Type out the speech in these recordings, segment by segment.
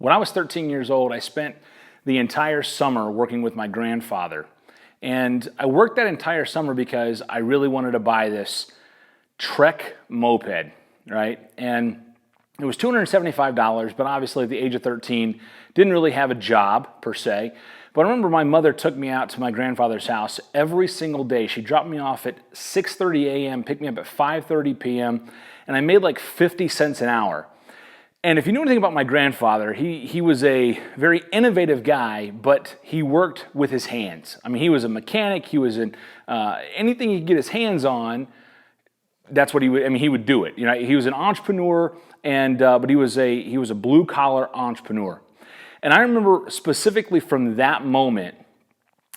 When I was 13 years old, I spent the entire summer working with my grandfather. And I worked that entire summer because I really wanted to buy this Trek moped, right? And it was $275, but obviously at the age of 13, didn't really have a job per se. But I remember my mother took me out to my grandfather's house every single day. She dropped me off at 6:30 a.m., picked me up at 5:30 p.m., and I made like 50 cents an hour. And if you know anything about my grandfather, he was a very innovative guy, but he worked with his hands. I mean, he was a mechanic. He was anything he could get his hands on. That's what he would. I mean, he would do it. You know, he was an entrepreneur, and but he was a blue collar entrepreneur. And I remember specifically from that moment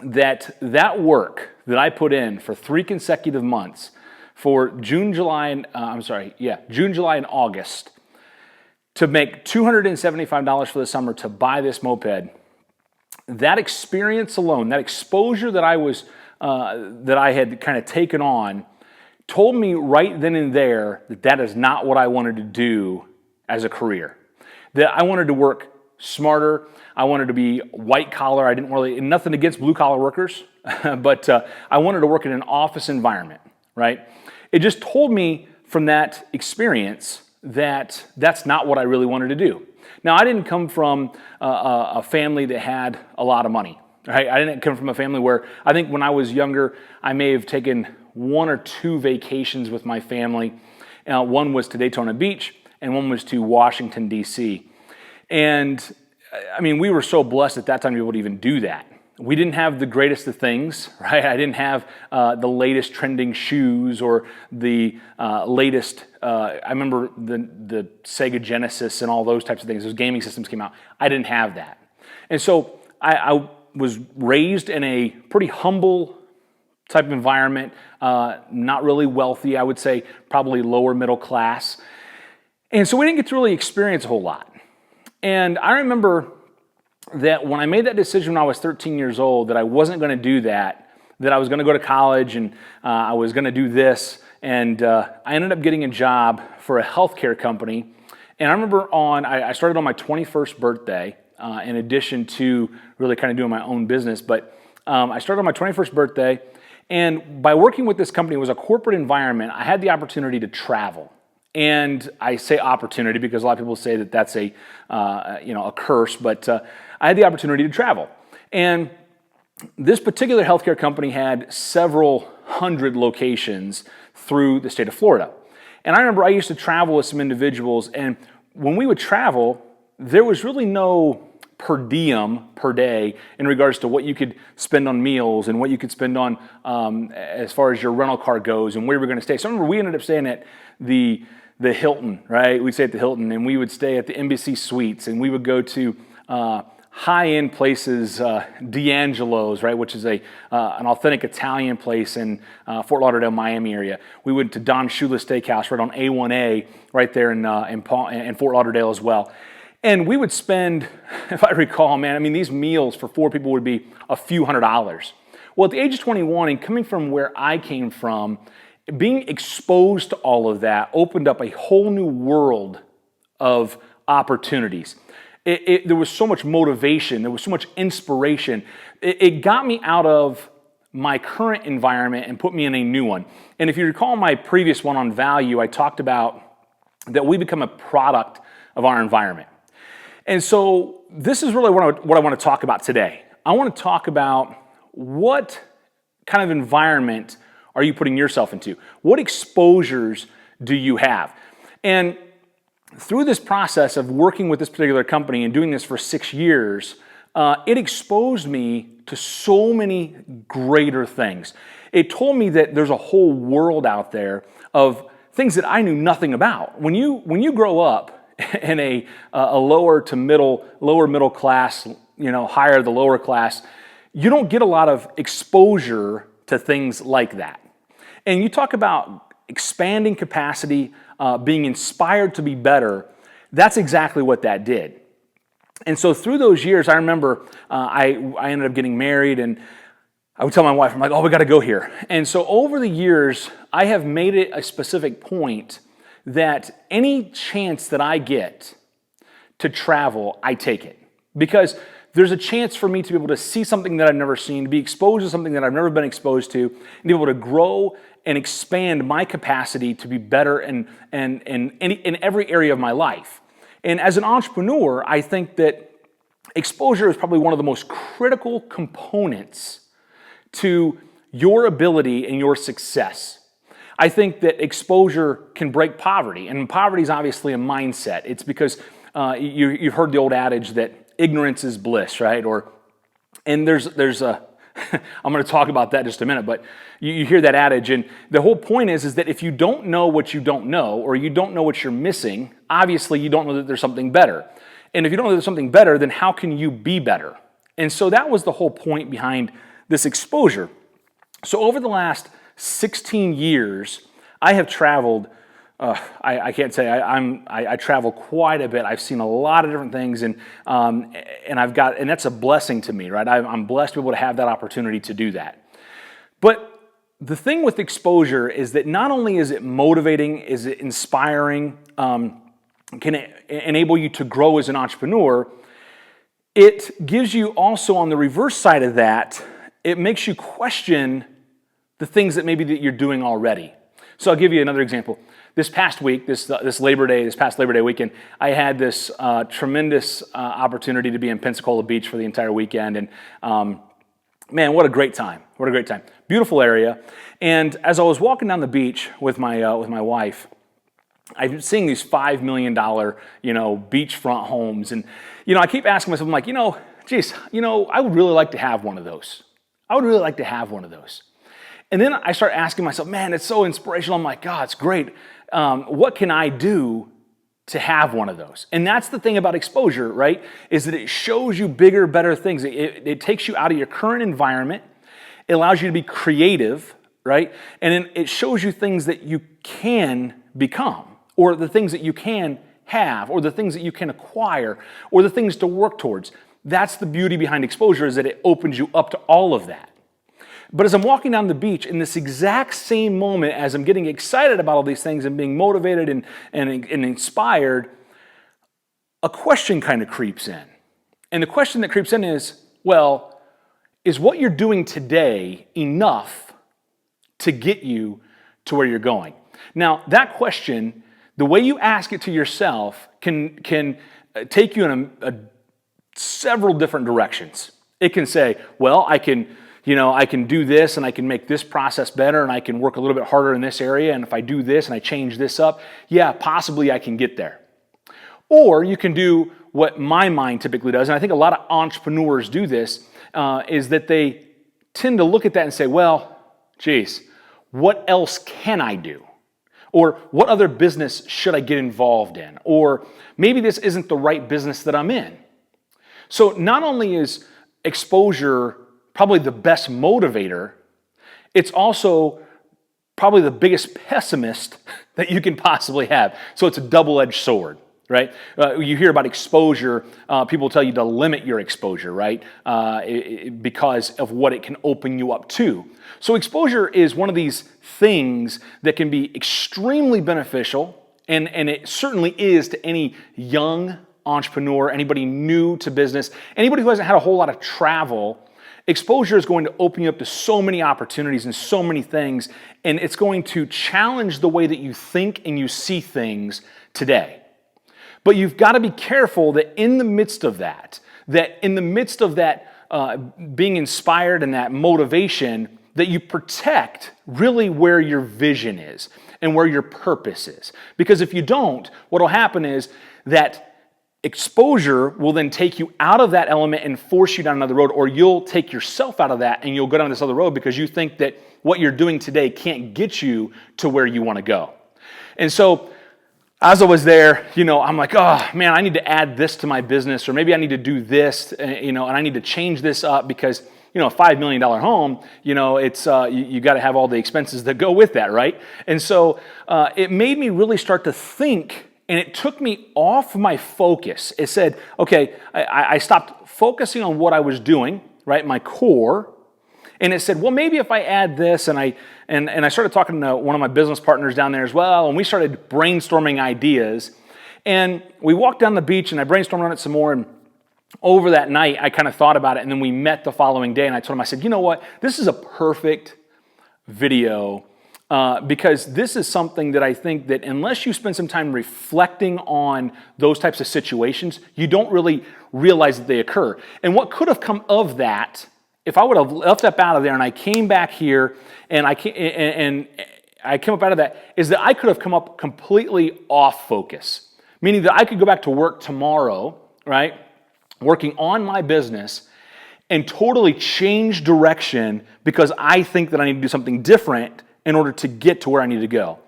that work that I put in for 3 consecutive months, for June, July, and August, to make $275 for the summer to buy this moped. That experience alone, that exposure that I had kind of taken on, told me right then and there that that is not what I wanted to do as a career. That I wanted to work smarter. I wanted to be white collar. I didn't really, nothing against blue collar workers, but I wanted to work in an office environment, right? It just told me from that experience that that's not what I really wanted to do. Now, I didn't come from a family that had a lot of money, right? I didn't come from a family where, I think when I was younger, I may have taken 1 or 2 vacations with my family. One was to Daytona Beach, and one was to Washington, D.C. And I mean, we were so blessed at that time to be able to even do that. We didn't have the greatest of things, right? I didn't have the latest trending shoes or the latest, I remember the Sega Genesis and all those types of things. Those gaming systems came out. I didn't have that. And so I was raised in a pretty humble type of environment, not really wealthy, I would say probably lower middle class. And so we didn't get to really experience a whole lot. And I remember that when I made that decision when I was 13 years old that I wasn't going to do that I was going to go to college and I was going to do this, and I ended up getting a job for a healthcare company. And I remember I started on my 21st birthday, in addition to really kind of doing my own business, but I started on my 21st birthday, and by working with this company, it was a corporate environment, I had the opportunity to travel. And I say opportunity because a lot of people say that that's a curse, but I had the opportunity to travel. And this particular healthcare company had several hundred locations through the state of Florida. And I remember I used to travel with some individuals, and when we would travel, there was really no per diem per day in regards to what you could spend on meals and what you could spend on as far as your rental car goes and where we were going to stay. So I remember we ended up staying at the Hilton, right? We'd stay at the Hilton, and we would stay at the Embassy Suites, and we would go to high-end places, D'Angelo's, right, which is an authentic Italian place in Fort Lauderdale, Miami area. We went to Don Shula's Steakhouse right on A1A, right there in Fort Lauderdale as well. And we would spend, if I recall, man, I mean, these meals for 4 people would be a few $100s. Well, at the age of 21, and coming from where I came from, being exposed to all of that opened up a whole new world of opportunities. There was so much motivation. There was so much inspiration. It got me out of my current environment and put me in a new one. And if you recall my previous one on value, I talked about that we become a product of our environment. And so this is really what I want to talk about today. I want to talk about what kind of environment are you putting yourself into? What exposures do you have? And through this process of working with this particular company and doing this for 6 years, it exposed me to so many greater things. It told me that there's a whole world out there of things that I knew nothing about. When you grow up in a lower middle class, higher the lower class, you don't get a lot of exposure to things like that. And you talk about expanding capacity, being inspired to be better. That's exactly what that did. And so through those years, I remember I ended up getting married, and I would tell my wife, I'm like, oh, we got to go here. And so over the years, I have made it a specific point that any chance that I get to travel, I take it. Because there's a chance for me to be able to see something that I've never seen, to be exposed to something that I've never been exposed to, and be able to grow and expand my capacity to be better in every area of my life. And as an entrepreneur, I think that exposure is probably one of the most critical components to your ability and your success. I think that exposure can break poverty, and poverty is obviously a mindset. It's because you've heard the old adage that ignorance is bliss, right? And there's a I'm going to talk about that in just a minute, but you hear that adage, and the whole point is that if you don't know what you don't know, or you don't know what you're missing, obviously you don't know that there's something better. And if you don't know there's something better, then how can you be better? And so that was the whole point behind this exposure. So over the last 16 years, I have traveled. I can't say I travel quite a bit. I've seen a lot of different things, and that's a blessing to me, right? I'm blessed to be able to have that opportunity to do that. But the thing with exposure is that not only is it motivating, is it inspiring, can it enable you to grow as an entrepreneur, it gives you also on the reverse side of that, it makes you question the things that maybe that you're doing already. So I'll give you another example. This past week, this past Labor Day weekend, I had this tremendous opportunity to be in Pensacola Beach for the entire weekend, and man, what a great time! What a great time! Beautiful area. And as I was walking down the beach with my wife, I'm seeing these $5 million, beachfront homes, and I keep asking myself, I'm like, geez, I would really like to have one of those. I would really like to have one of those. And then I start asking myself, man, it's so inspirational. I'm like, God, it's great. What can I do to have one of those? And that's the thing about exposure, right? Is that it shows you bigger, better things. It takes you out of your current environment. It allows you to be creative, right? And then it shows you things that you can become, or the things that you can have, or the things that you can acquire, or the things to work towards. That's the beauty behind exposure, is that it opens you up to all of that. But as I'm walking down the beach, in this exact same moment, as I'm getting excited about all these things and being motivated and inspired, a question kind of creeps in. And the question that creeps in is, well, is what you're doing today enough to get you to where you're going? Now, that question, the way you ask it to yourself, can take you in several different directions. It can say, well, I can do this and I can make this process better and I can work a little bit harder in this area, and if I do this and I change this up, yeah, possibly I can get there. Or you can do what my mind typically does, and I think a lot of entrepreneurs do this, is that they tend to look at that and say, well, geez, what else can I do? Or what other business should I get involved in? Or maybe this isn't the right business that I'm in. So not only is exposure probably the best motivator, it's also probably the biggest pessimist that you can possibly have. So it's a double-edged sword, right? You hear about exposure, people tell you to limit your exposure, right? Because of what it can open you up to. So exposure is one of these things that can be extremely beneficial, and it certainly is to any young entrepreneur, anybody new to business, anybody who hasn't had a whole lot of travel. Exposure is going to open you up to so many opportunities and so many things, and it's going to challenge the way that you think and you see things today. But you've got to be careful that in the midst of that being inspired and that motivation, that you protect really where your vision is and where your purpose is. Because if you don't, what will happen is that exposure will then take you out of that element and force you down another road, or you'll take yourself out of that and you'll go down this other road because you think that what you're doing today can't get you to where you want to go. And so as I was there, I'm like, oh man, I need to add this to my business, or maybe I need to do this, and I need to change this up because, a $5 million home, it's you got to have all the expenses that go with that, right? And so it made me really start to think. And it took me off my focus. It said, okay, I stopped focusing on what I was doing, right, my core, and it said, well, maybe if I add this, and I started talking to one of my business partners down there as well, and we started brainstorming ideas, And we walked down the beach, and I brainstormed on it some more, and over that night, I kind of thought about it, and then we met the following day, and I told him, I said, you know what? This is a perfect video because this is something that I think that unless you spend some time reflecting on those types of situations, you don't really realize that they occur. And what could have come of that, if I would have left up out of there and I came back here and I came up out of that, is that I could have come up completely off focus, meaning that I could go back to work tomorrow, right, working on my business and totally change direction because I think that I need to do something different in order to get to where I need to go.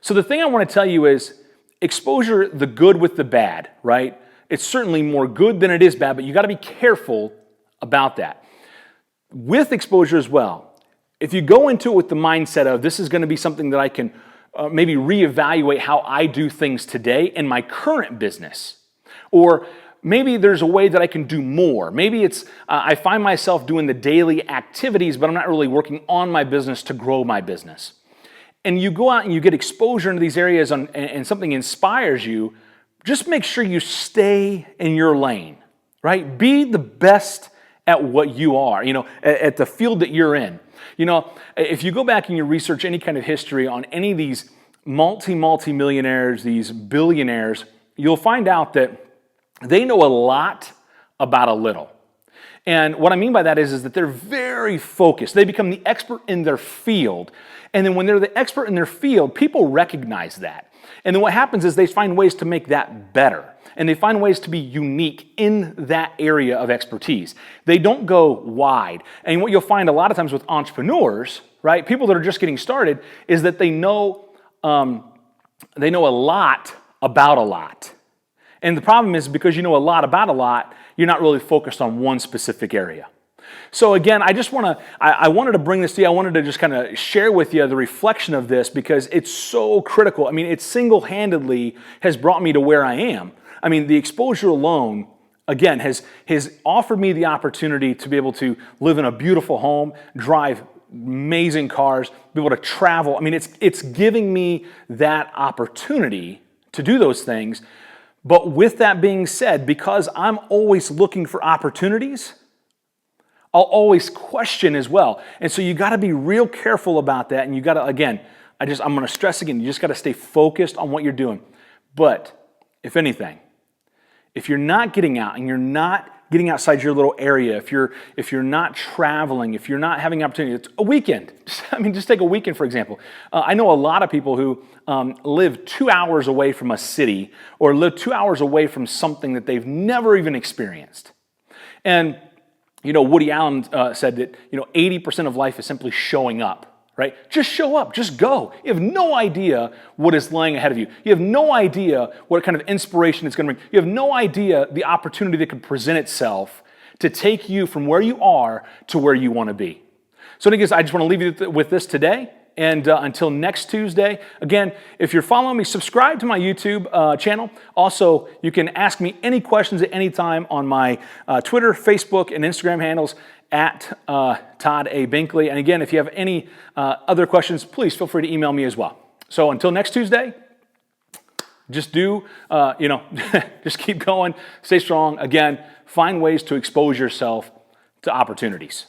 So the thing I want to tell you is exposure the good with the bad, right? It's certainly more good than it is bad, but you got to be careful about that. With exposure as well, if you go into it with the mindset of this is going to be something that I can maybe reevaluate how I do things today in my current business, or maybe there's a way that I can do more. Maybe it's I find myself doing the daily activities, but I'm not really working on my business to grow my business. And you go out and you get exposure into these areas and something inspires you, just make sure you stay in your lane, right? Be the best at what you are, at the field that you're in. If you go back and you research any kind of history on any of these multi-millionaires, these billionaires, you'll find out that they know a lot about a little. And what I mean by that is that they're very focused. They become the expert in their field. And then when they're the expert in their field, people recognize that. And then what happens is they find ways to make that better. And they find ways to be unique in that area of expertise. They don't go wide. And what you'll find a lot of times with entrepreneurs, right, people that are just getting started, is that they know a lot about a lot. And the problem is because you know a lot about a lot, you're not really focused on one specific area. So again, I wanted to bring this to you. I wanted to just kind of share with you the reflection of this because it's so critical. I mean, it single-handedly has brought me to where I am. I mean, the exposure alone, again, has offered me the opportunity to be able to live in a beautiful home, drive amazing cars, be able to travel. I mean, it's giving me that opportunity to do those things. But with that being said, because I'm always looking for opportunities, I'll always question as well. And so you got to be real careful about that. And you got to, again, I'm going to stress again, you just got to stay focused on what you're doing. But if anything, if you're not getting out and you're not getting outside your little area, if you're not traveling, if you're not having opportunity, it's a weekend. Just take a weekend, for example. I know a lot of people who live 2 hours away from a city or live 2 hours away from something that they've never even experienced. And, Woody Allen said that, 80% of life is simply showing up. Right? Just show up, just go. You have no idea what is lying ahead of you. You have no idea what kind of inspiration it's going to bring. You have no idea the opportunity that could present itself to take you from where you are to where you want to be. So I just want to leave you with this today. And until next Tuesday, again, if you're following me, subscribe to my YouTube channel. Also, you can ask me any questions at any time on my Twitter, Facebook, and Instagram handles at Todd A. Binkley. And again, if you have any other questions, please feel free to email me as well. So until next Tuesday, just just keep going, stay strong. Again, find ways to expose yourself to opportunities.